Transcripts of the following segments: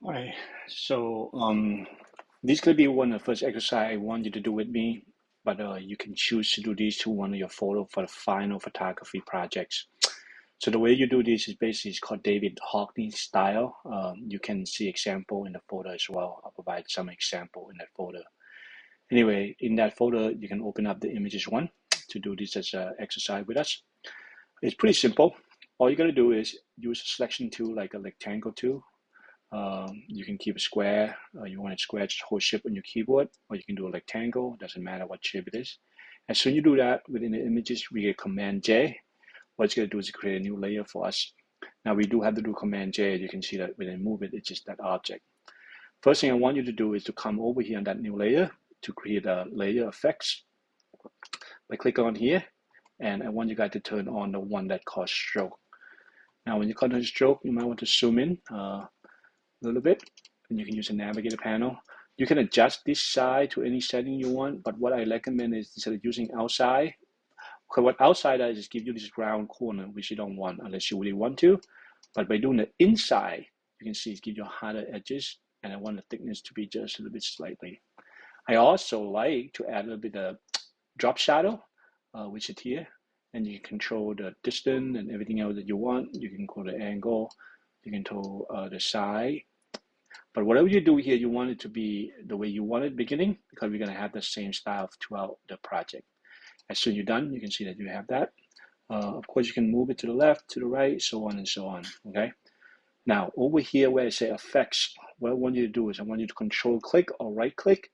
All right, so this could be one of the first exercise I want you to do with me, but you can choose to do this to one of your photo for the final photography projects. So the way you do this is basically it's called David Hockney style. You can see example in the photo as well. I'll provide some example in that photo. Anyway, in that photo, you can open up the images one to do this as an exercise with us. It's pretty simple. All you gotta do is use a selection tool like a rectangle tool. You can keep a square. You want it square, just hold shift on your keyboard, or you can do a rectangle. Doesn't matter what shape it is. As soon as you do that within the images, we get Command J. What it's going to do is create a new layer for us. Now we do have to do Command J. You can see that when I move it, it's just that object. First thing I want you to do is to come over here on that new layer to create a layer effects. By click on here, and I want you guys to turn on the one that calls stroke. Now when you click on stroke, you might want to zoom in a little bit, and you can use the navigator panel. You can adjust this side to any setting you want, but what I recommend is instead of using outside, because what outside does is give you this round corner, which you don't want unless you really want to. But by doing the inside, you can see it gives you harder edges, and I want the thickness to be just a little bit slightly. I also like to add a little bit of drop shadow, which is here, and you can control the distance and everything else that you want. You can control the angle, you can control the side. But whatever you do here, you want it to be the way you want it beginning, because we're going to have the same style throughout the project. As soon as you're done, you can see that you have that. Of course, you can move it to the left, to the right, so on and so on, okay? Now, over here where I say effects, what I want you to do is I want you to control click or right click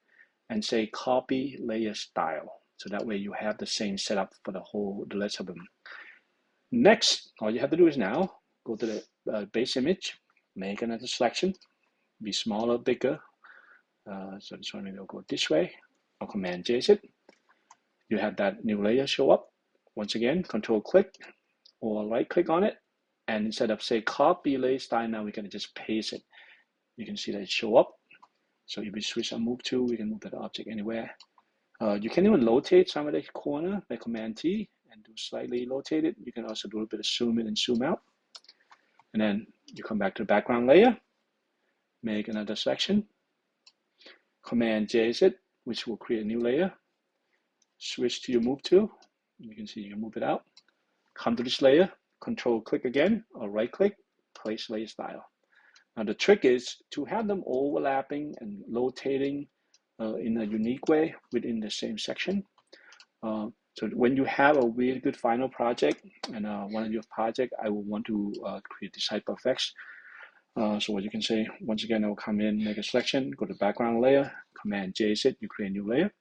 and say copy layer style. So that way you have the same setup for the rest of them. Next, all you have to do is now go to the base image, make another selection, be smaller, bigger. So this one maybe will go this way. I'll Command J it. You have that new layer show up. Once again, control click or right click on it. And instead of say copy layer style, now we're going to just paste it. You can see that it show up. So if we switch and move to, we can move that object anywhere. You can even rotate some of the corner by Command T and do slightly rotate it. You can also do a bit of zoom in and zoom out. And then you come back to the background layer, make another selection, Command J it, which will create a new layer. Switch to your move tool. You can see you can move it out. Come to this layer, control click again, or right click, place layer style. Now the trick is to have them overlapping and rotating in a unique way within the same section. So when you have a really good final project and one of your project, I will want to create this type of effects. So what you can say, once again, I will come in, make a selection, go to background layer, Command J it, you create a new layer.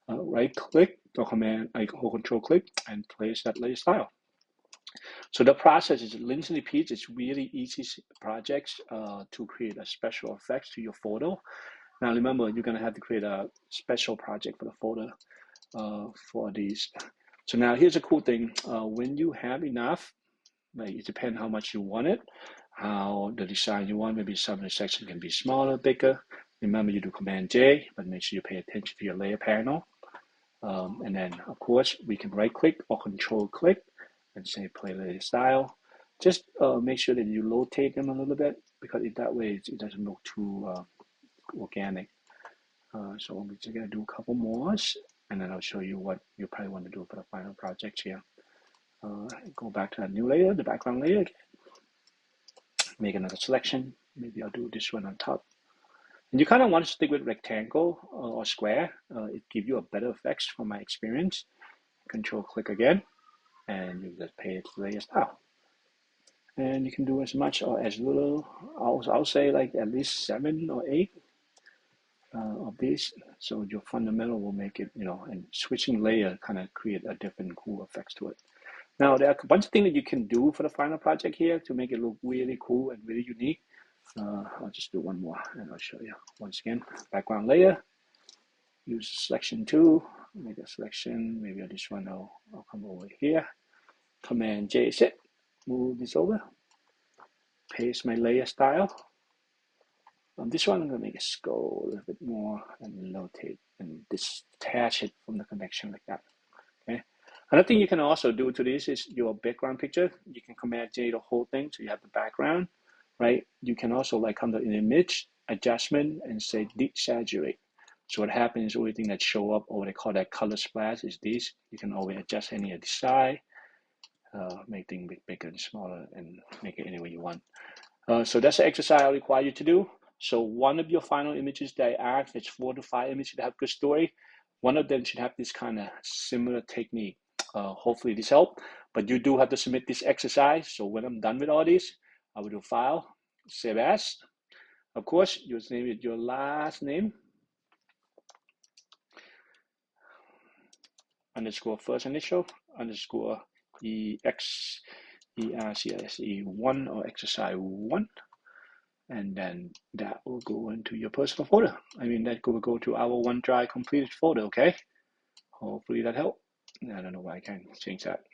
Right click or command, hold control click and place that layer style. So the process is rinse and repeat. It's really easy projects to create a special effects to your photo. Now remember, you're gonna have to create a special project for the photo for these. So now here's a cool thing. When you have enough, like it depends how much you want it, how the design you want. Maybe some of the section can be smaller, bigger. Remember, you do Command J, but make sure you pay attention to your layer panel. And then, of course, we can right click or control click and say play layer style. Just make sure that you rotate them a little bit, because that way it doesn't look too organic. So we're just going to do a couple more, and then I'll show you what you probably want to do for the final project here. Go back to that new layer, the background layer again. Make another selection. Maybe I'll do this one on top. And you kind of want to stick with rectangle or square. It gives you a better effects from my experience. Control click again, and you just pay it layer style. And you can do as much or as little. I'll say like at least 7 or 8 of these. So your fundamental will make it, and switching layer kind of create a different cool effects to it. Now there are a bunch of things that you can do for the final project here to make it look really cool and really unique. I'll just do one more and I'll show you. Once again, background layer, use selection tool, make a selection, maybe on this one I'll come over here, Command J it, move this over, paste my layer style. On this one I'm going to make it scroll a little bit more and rotate and detach it from the connection like that. Okay. Another thing you can also do to this is your background picture. You can Command J the whole thing so you have the background. right? You can also like come to an image adjustment and say desaturate. So what happens is everything that show up, or what they call that color splash, is this. You can always adjust any of the side, make things bigger and smaller, and make it any way you want. So that's the exercise I require you to do. So one of your final images that I asked, it's 4 to 5 images that have good story. One of them should have this kind of similar technique. Hopefully this helped, but you do have to submit this exercise. So when I'm done with all these, I will do file, save as. Of course, your name is your last name, underscore first initial, underscore EXERCISE1 or exercise 1. And then that will go into your personal folder. I mean, that will go to our OneDrive completed folder, okay? Hopefully that helped. I don't know why I can't change that.